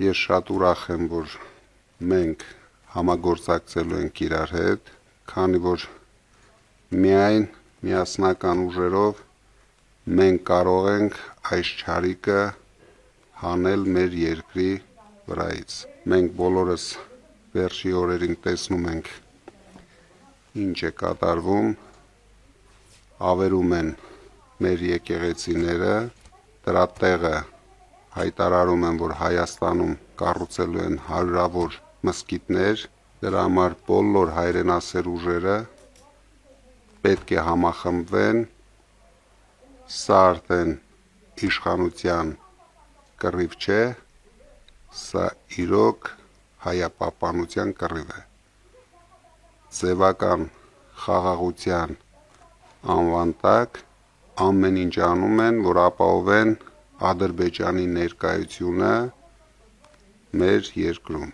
Ես շատ ուրախ եմ, որ մենք համագործակցելու ենք իրար հետ, քանի որ միայն միասնական ուժերով մենք կարող ենք այս չարիքը հանել մեր երկրի վրայից։ Մենք բոլորս վերջի օրերին տեսնում ենք ինչ է կատարվում, ավերում են մեր եկեղեցիները, դրա տեղը հայտարարում են, որ Հայաստանում կառուցելու են հարյուրավոր մզկիթներ, դրա համար բոլոր հայրենասեր ուժերը պետք է համախմբվեն, սա արդեն իշխանության կռիվ չէ, սա իրոք հայապահպանության կռիվ է։ Ձևական խաղաղության անվան տակ ամեն ինչ անում են, որ ապահովեն Ադրբեջանի ներկայությունը մեր երկրում։